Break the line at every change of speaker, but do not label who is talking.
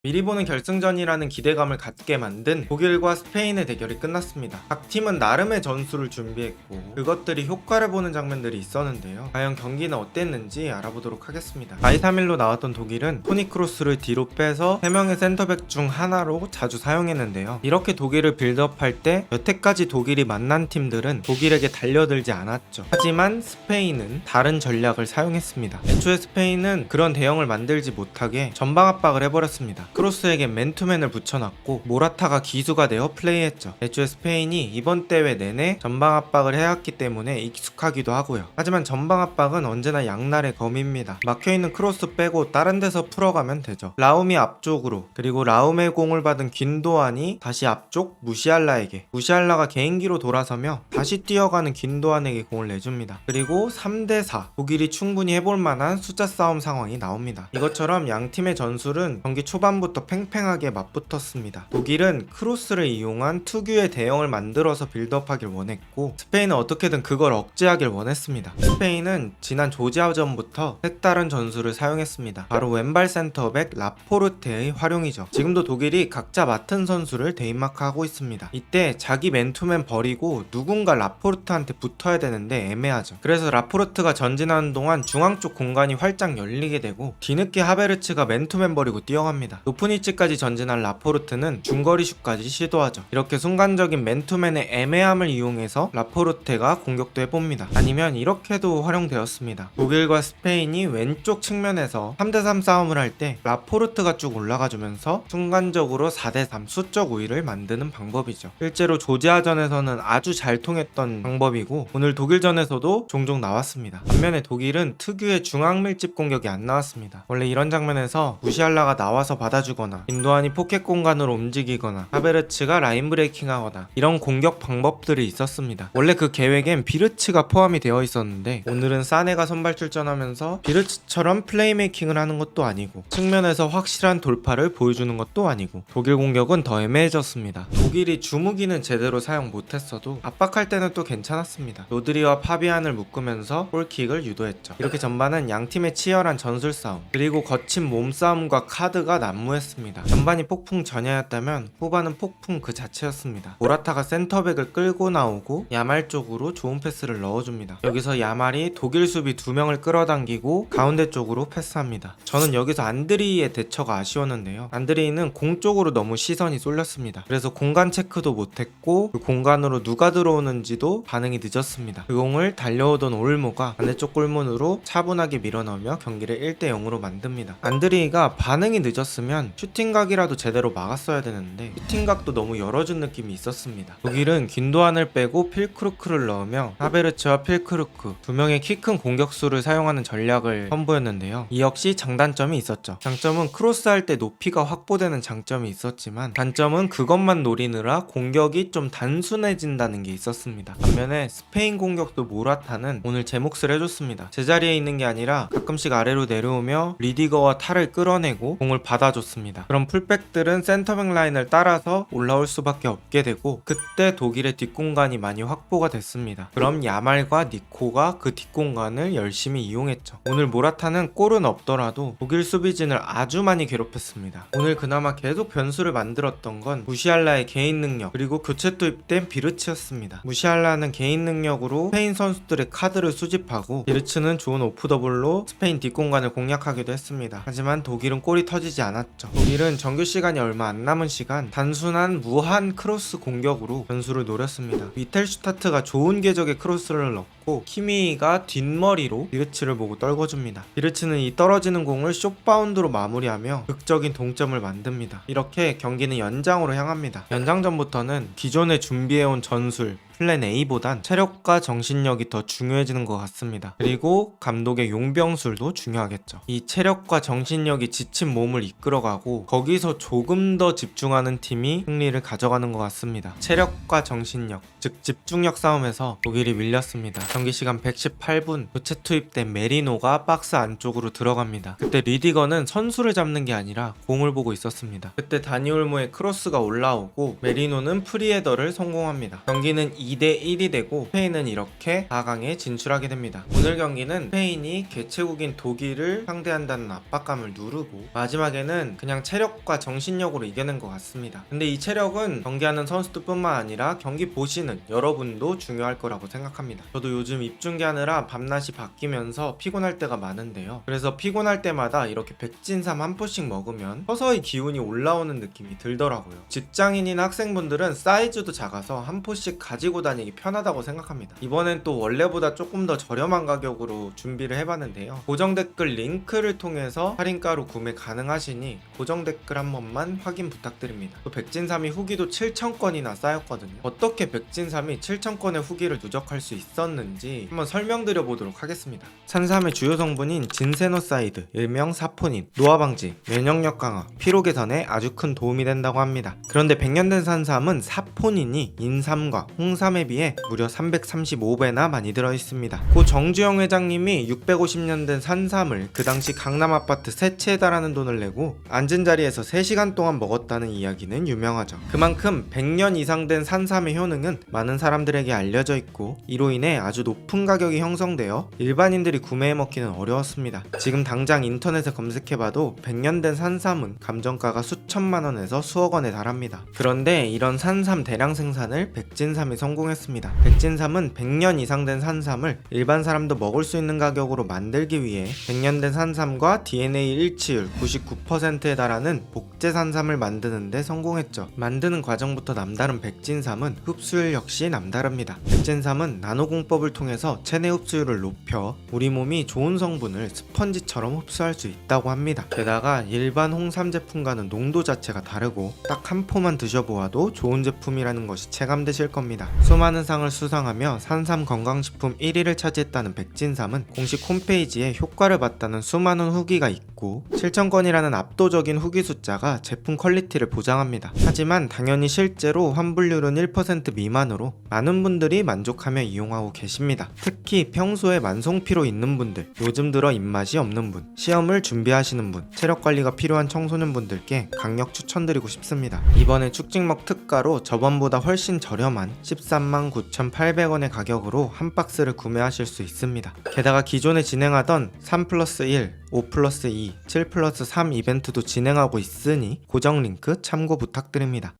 미리 보는 결승전이라는 기대감을 갖게 만든 독일과 스페인의 대결이 끝났습니다. 각 팀은 나름의 전술을 준비했고 그것들이 효과를 보는 장면들이 있었는데요. 과연 경기는 어땠는지 알아보도록 하겠습니다. 4-2-3-1로 나왔던 독일은 토니 크로스를 뒤로 빼서 3명의 센터백 중 하나로 자주 사용했는데요. 이렇게 독일을 빌드업할 때 여태까지 독일이 만난 팀들은 독일에게 달려들지 않았죠. 하지만 스페인은 다른 전략을 사용했습니다. 애초에 스페인은 그런 대형을 만들지 못하게 전방 압박을 해버렸습니다. 크로스에게 맨투맨을 붙여놨고 모라타가 기수가 되어 플레이했죠. 애초에 스페인이 이번 대회 내내 전방 압박을 해왔기 때문에 익숙하기도 하고요. 하지만 전방 압박은 언제나 양날의 검입니다. 막혀있는 크로스 빼고 다른 데서 풀어가면 되죠. 라움이 앞쪽으로, 그리고 라움의 공을 받은 긴도안이 다시 앞쪽 무시알라에게, 무시알라가 개인기로 돌아서며 다시 뛰어가는 긴도안에게 공을 내줍니다. 그리고 3대4 독일이 충분히 해볼 만한 숫자 싸움 상황이 나옵니다. 이것처럼 양팀의 전술은 경기 초반부터 팽팽하게 맞붙었습니다. 독일은 크로스를 이용한 특유의 대형을 만들어서 빌드업하길 원했고 스페인은 어떻게든 그걸 억제하길 원했습니다. 스페인은 지난 조지아전부터 색다른 전술을 사용했습니다. 바로 왼발 센터백 라포르테의 활용이죠. 지금도 독일이 각자 맡은 선수를 대입마크하고 있습니다. 이때 자기 맨투맨 버리고 누군가 라포르트한테 붙어야 되는데 애매하죠. 그래서 라포르트가 전진하는 동안 중앙 쪽 공간이 활짝 열리게 되고 뒤늦게 하베르츠가 맨투맨 버리고 뛰어갑니다. 높은 위치까지 전진한 라포르트는 중거리 슛까지 시도하죠. 이렇게 순간적인 맨투맨의 애매함을 이용해서 라포르테가 공격도 해봅니다. 아니면 이렇게도 활용되었습니다. 독일과 스페인이 왼쪽 측면에서 3대3 싸움을 할 때 라포르트가 쭉 올라가주면서 순간적으로 4대3 수적 우위를 만드는 방법이죠. 실제로 조지아전에서는 아주 잘 통했던 방법이고 오늘 독일전에서도 종종 나왔습니다. 반면에 독일은 특유의 중앙 밀집 공격이 안 나왔습니다. 원래 이런 장면에서 무시알라가 나와서 받아주거나 인도안이 포켓 공간으로 움직이거나 하베르츠가 라인 브레이킹하거나 이런 공격 방법들이 있었습니다. 원래 그 계획엔 비르츠가 포함이 되어 있었는데 오늘은 사네가 선발 출전하면서 비르츠처럼 플레이메이킹을 하는 것도 아니고 측면에서 확실한 돌파를 보여주는 것도 아니고 독일 공격은 더 애매해졌습니다. 독일이 주무기는 제대로 사용 못했어도 압박할 때는 또 괜찮았습니다. 로드리와 파비안을 묶으면서 골킥을 유도했죠. 이렇게 전반은 양팀의 치열한 전술 싸움 그리고 거친 몸싸움과 카드가 난무했습니다. 전반이 폭풍 전야였다면 후반은 폭풍 그 자체였습니다. 모라타가 센터백을 끌고 나오고 야말 쪽으로 좋은 패스를 넣어줍니다. 여기서 야말이 독일 수비 2명을 끌어당기고 가운데 쪽으로 패스합니다. 저는 여기서 안드리히의 대처가 아쉬웠는데요. 안드리히는 공 쪽으로 너무 시선이 쏠렸습니다. 그래서 공간 체크도 못했고 그 공간으로 누가 들어오는지도 반응이 늦었습니다. 그 공을 달려오던 올모가 반대쪽 골문으로 차분하게 밀어넣으며 경기를 1대0으로 만듭니다. 안드리히가 반응이 늦었으면 슈팅각이라도 제대로 막았어야 되는데 슈팅각도 너무 열어준 느낌이 있었습니다. 독일은 긴도안을 빼고 필크루크를 넣으며 하베르츠와 필크루크 2명의 키 큰 공격수를 사용하는 전략을 선보였는데요. 이 역시 장단점이 있었죠. 장점은 크로스할 때 높이가 확보되는 장점이 있었지만 단점은 그것만 노리느라 공격이 좀 단순해진다는 게 있었습니다. 반면에 스페인 공격도 모라타는 오늘 제 몫을 해줬습니다. 제자리에 있는 게 아니라 가끔씩 아래로 내려오며 리디거와 탈을 끌어내고 공을 받아줬습니다. 그럼 풀백들은 센터백 라인을 따라서 올라올 수밖에 없게 되고 그때 독일의 뒷공간이 많이 확보가 됐습니다. 그럼 야말과 니코가 그 뒷공간을 열심히 이용했죠. 오늘 모라타는 골은 없더라도 독일 수비진을 아주 많이 괴롭혔습니다. 오늘 그나마 계속 변수를 만들었던 건 무시알라의 개인 능력 그리고 교체 투입된 비르츠였습니다. 무시알라는 개인 능력으로 스페인 선수들의 카드를 수집하고 비르츠는 좋은 오프더블로 스페인 뒷공간을 공략하기도 했습니다. 하지만 독일은 골이 터지지 않았죠. 독일은 정규 시간이 얼마 안 남은 시간 단순한 무한 크로스 공격으로 변수를 노렸습니다. 미텔슈타트가 좋은 궤적의 크로스를 넣고 키미가 뒷머리로 비르츠를 보고 떨궈줍니다. 비르츠는 이 떨어지는 공을 숏바운드로 마무리하며 극적인 동점을 만듭니다. 이렇게 경기는 연장으로 향합니다. 연장전부터는 기존에 준비해온 전술 플랜 A보단 체력과 정신력이 더 중요해지는 것 같습니다. 그리고 감독의 용병술도 중요하겠죠. 이 체력과 정신력이 지친 몸을 이끌어가고 거기서 조금 더 집중하는 팀이 승리를 가져가는 것 같습니다. 체력과 정신력, 즉 집중력 싸움에서 독일이 밀렸습니다. 경기 시간 118분 교체 투입된 메리노가 박스 안쪽으로 들어갑니다. 그때 리디거는 선수를 잡는 게 아니라 공을 보고 있었습니다. 그때 다니 올모의 크로스가 올라오고 메리노는 프리헤더를 성공합니다. 경기는 2대1이 되고 스페인은 이렇게 4강에 진출하게 됩니다. 오늘 경기는 스페인이 개최국인 독일을 상대한다는 압박감을 누르고 마지막에는 그냥 체력과 정신력으로 이겨낸 것 같습니다. 근데 이 체력은 경기하는 선수들뿐만 아니라 경기 보시는 여러분도 중요할 거라고 생각합니다. 저도 요즘 입중계하느라 밤낮이 바뀌면서 피곤할 때가 많은데요. 그래서 피곤할 때마다 이렇게 백진삼 한 포씩 먹으면 서서히 기운이 올라오는 느낌이 들더라고요. 직장인이나 학생분들은 사이즈도 작아서 한 포씩 가지고 다니기 편하다고 생각합니다. 이번엔 또 원래보다 조금 더 저렴한 가격으로 준비를 해봤는데요. 고정 댓글 링크를 통해서 할인가로 구매 가능하시니 고정 댓글 한 번만 확인 부탁드립니다. 또 백진삼이 후기도 7,000건이나 쌓였거든요. 어떻게 백진삼이 7,000건의 후기를 누적할 수 있었는지 한번 설명드려 보도록 하겠습니다. 산삼의 주요 성분인 진세노사이드, 일명 사포닌, 노화 방지, 면역력 강화, 피로 개선에 아주 큰 도움이 된다고 합니다. 그런데 100년 된 산삼은 사포닌이 인삼과 홍삼에 비해 무려 335배나 많이 들어있습니다. 고 정주영 회장님이 650년 된 산삼을 그 당시 강남 아파트 세 채에 달하는 돈을 내고 앉은 자리에서 3시간 동안 먹었다는 이야기는 유명하죠. 그만큼 100년 이상 된 산삼의 효능은 많은 사람들에게 알려져 있고 이로 인해 아주 높은 가격이 형성되어 일반인들이 구매해 먹기는 어려웠습니다. 지금 당장 인터넷에 검색해봐도 100년 된 산삼은 감정가가 수천만 원에서 수억 원에 달합니다. 그런데 이런 산삼 대량 생산을 백진삼이 성공했습니다. 백진삼은 100년 이상 된 산삼을 일반 사람도 먹을 수 있는 가격으로 만들기 위해 100년 된 산삼과 DNA 일치율 99%에 달하는 복제 산삼을 만드는 데 성공했죠. 만드는 과정부터 남다른 백진삼은 흡수율 역시 남다릅니다. 백진삼은 나노공법을 통해서 체내 흡수율을 높여 우리 몸이 좋은 성분을 스펀지처럼 흡수할 수 있다고 합니다. 게다가 일반 홍삼 제품과는 농도 자체가 다르고 딱 한 포만 드셔보아도 좋은 제품이라는 것이 체감되실 겁니다. 수많은 상을 수상하며 산삼 건강식품 1위를 차지했다는 백진삼은 공식 홈페이지에 효과를 봤다는 수많은 후기가 있고 7,000건이라는 압도적인 후기 숫자가 제품 퀄리티를 보장합니다. 하지만 당연히 실제로 환불률은 1% 미만으로 많은 분들이 만족하며 이용하고 계십니다. 특히 평소에 만성피로 있는 분들, 요즘 들어 입맛이 없는 분, 시험을 준비하시는 분, 체력관리가 필요한 청소년분들께 강력 추천드리고 싶습니다. 이번에 축직먹 특가로 저번보다 훨씬 저렴한 139,800원의 가격으로 한 박스를 구매하실 수 있습니다. 게다가 기존에 진행하던 3+1, 5+2, 7+3 이벤트도 진행하고 있으니 고정 링크 참고 부탁드립니다.